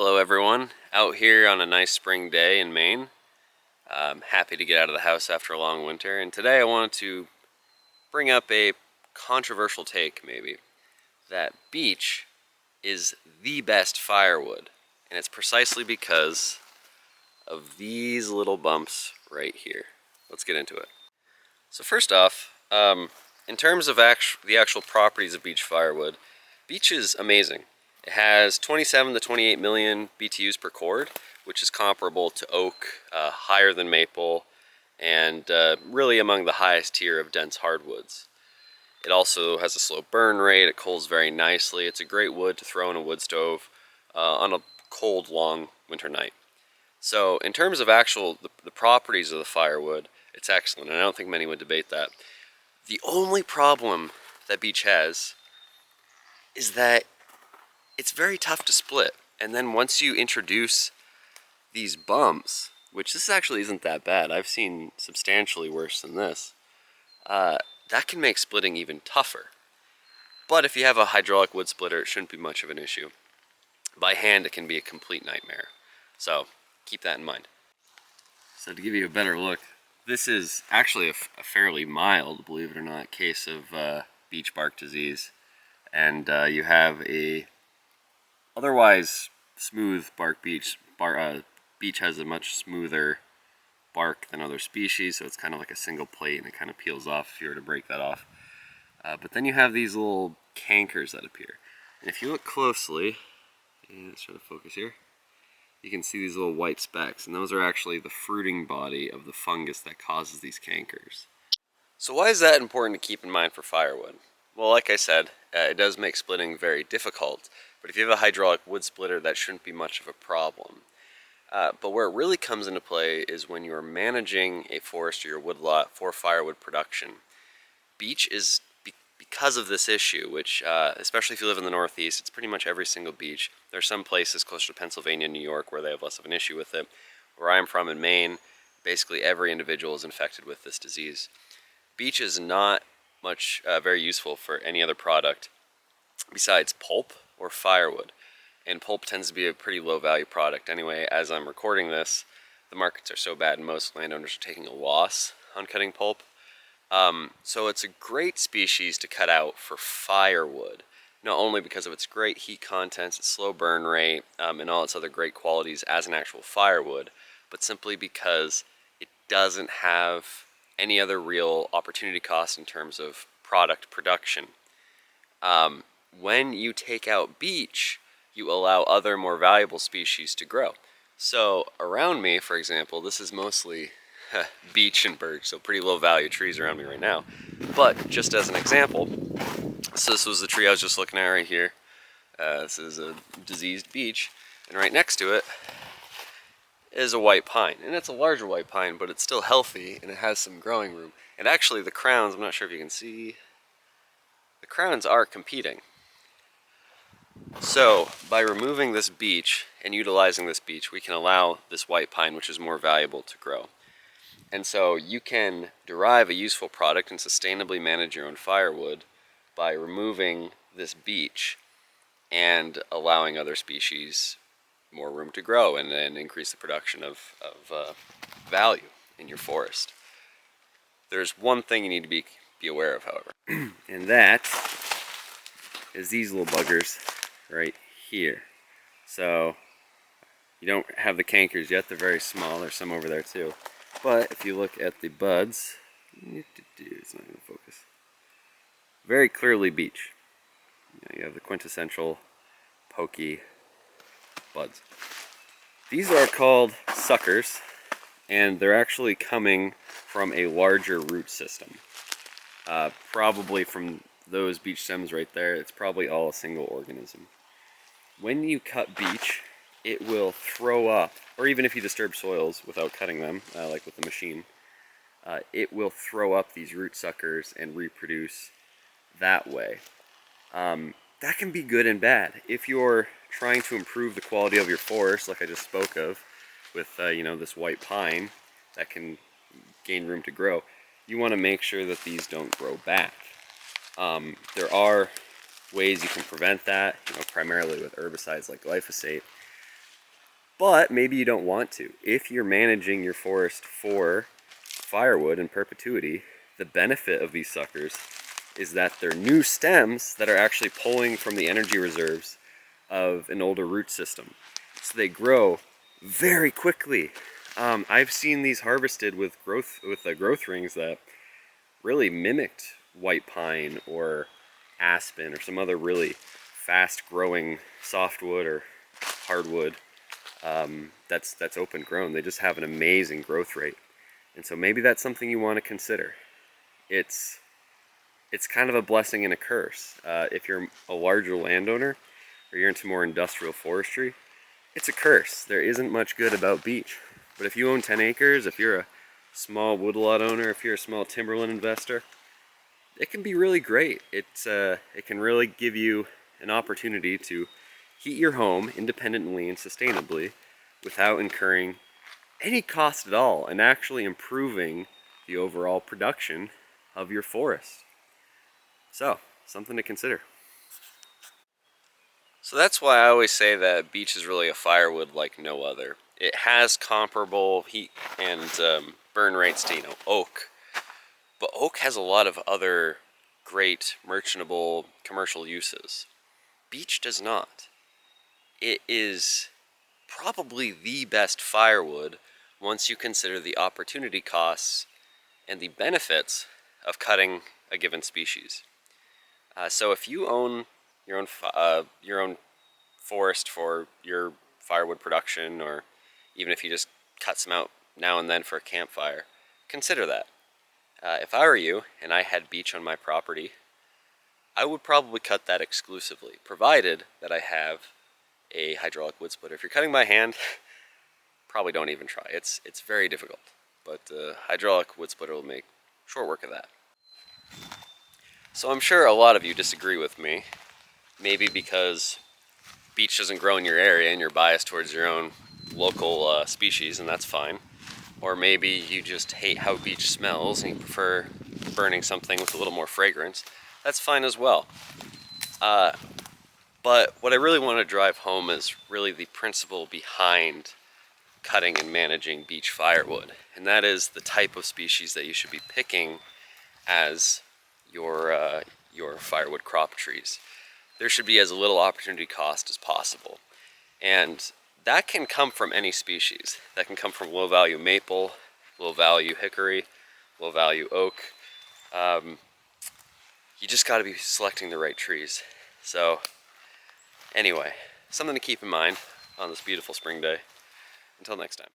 Hello everyone, out here on a nice spring day in Maine. I'm happy to get out of the house after a long winter, and today I wanted to bring up a controversial take maybe, that beech is the best firewood, and it's precisely because of these little bumps right here. Let's get into it. So first off, in terms of the actual properties of beech firewood, beech is amazing. It has 27 to 28 million BTUs per cord, which is comparable to oak, higher than maple, and really among the highest tier of dense hardwoods. It also has a slow burn rate, it coals very nicely, it's a great wood to throw in a wood stove on a cold, long winter night. So in terms of the properties of the firewood, it's excellent, and I don't think many would debate that. The only problem that beech has is that it's very tough to split. And then once you introduce these bumps, which this actually isn't that bad, I've seen substantially worse than this, that can make splitting even tougher. But if you have a hydraulic wood splitter, it shouldn't be much of an issue. By hand, it can be a complete nightmare. So keep that in mind. So to give you a better look, this is actually a fairly mild, believe it or not, case of beech bark disease. And you have a otherwise smooth bark beech. Beech has a much smoother bark than other species, so it's kind of like a single plate and it kind of peels off if you were to break that off. But then you have these little cankers that appear. And if you look closely, and let's try to focus here, you can see these little white specks, and those are actually the fruiting body of the fungus that causes these cankers. So why is that important to keep in mind for firewood? Well, like I said, it does make splitting very difficult, but if you have a hydraulic wood splitter, that shouldn't be much of a problem. But where it really comes into play is when you're managing a forest or your woodlot for firewood production. Beech is, because of this issue, which, especially if you live in the Northeast, it's pretty much every single beech. There are some places closer to Pennsylvania and New York where they have less of an issue with it. Where I'm from in Maine, basically every individual is infected with this disease. Beech is not very useful for any other product besides pulp or firewood, and pulp tends to be a pretty low value product anyway. As I'm recording this, the markets are so bad and most landowners are taking a loss on cutting pulp. So it's a great species to cut out for firewood, not only because of its great heat content, its slow burn rate, and all its other great qualities as an actual firewood, but simply because it doesn't have any other real opportunity cost in terms of product production. When you take out beech, you allow other more valuable species to grow. So around me, for example, this is mostly beech and birch, so pretty low value trees around me right now. But just as an example, so this was the tree I was just looking at right here. This is a diseased beech, and right next to it is a white pine, and it's a larger white pine, but it's still healthy and it has some growing room. And actually the crowns, I'm not sure if you can see, the crowns are competing. So by removing this beech and utilizing this beech, we can allow this white pine, which is more valuable, to grow. And so you can derive a useful product and sustainably manage your own firewood by removing this beech and allowing other species more room to grow and increase the production of value in your forest. There's one thing you need to be aware of, however, and that is these little buggers right here. So you don't have the cankers yet, they're very small, there's some over there too. But if you look at the buds, it's not going to focus, very clearly beech. You have the quintessential pokey buds. These are called suckers, and they're actually coming from a larger root system. Probably from those beech stems right there, it's probably all a single organism. When you cut beech, it will throw up, or even if you disturb soils without cutting them, like with the machine, it will throw up these root suckers and reproduce that way. That can be good and bad. If you're trying to improve the quality of your forest, like I just spoke of, with this white pine that can gain room to grow, you want to make sure that these don't grow back. There are ways you can prevent that, primarily with herbicides like glyphosate. But maybe you don't want to. If you're managing your forest for firewood in perpetuity, the benefit of these suckers is that they're new stems that are actually pulling from the energy reserves of an older root system. So they grow very quickly. I've seen these harvested with growth rings that really mimicked white pine or aspen or some other really fast-growing softwood or hardwood that's open grown. They just have an amazing growth rate, and so maybe that's something you want to consider. It's kind of a blessing and a curse. If you're a larger landowner or you're into more industrial forestry, it's a curse. There isn't much good about beech. But if you own 10 acres, if you're a small woodlot owner, if you're a small timberland investor, it can be really great. It can really give you an opportunity to heat your home independently and sustainably without incurring any cost at all and actually improving the overall production of your forest. So, something to consider. So that's why I always say that beech is really a firewood like no other. It has comparable heat and burn rates to, oak, but oak has a lot of other great merchantable commercial uses. Beech does not. It is probably the best firewood once you consider the opportunity costs and the benefits of cutting a given species. So if you own your own forest for your firewood production, or even if you just cut some out now and then for a campfire, consider that. If I were you and I had beech on my property, I would probably cut that exclusively, provided that I have a hydraulic wood splitter. If you're cutting by hand, probably don't even try. It's very difficult, but hydraulic wood splitter will make short work of that. So I'm sure a lot of you disagree with me, maybe because beech doesn't grow in your area and you're biased towards your own local species, and that's fine. Or maybe you just hate how beech smells and you prefer burning something with a little more fragrance. That's fine as well. But what I really want to drive home is really the principle behind cutting and managing beech firewood, and that is the type of species that you should be picking as your firewood crop trees. There should be as little opportunity cost as possible, and that can come from any species. That can come from low value maple, low value hickory, low value oak. You just got to be selecting the right trees. So anyway, something to keep in mind on this beautiful spring day. Until next time.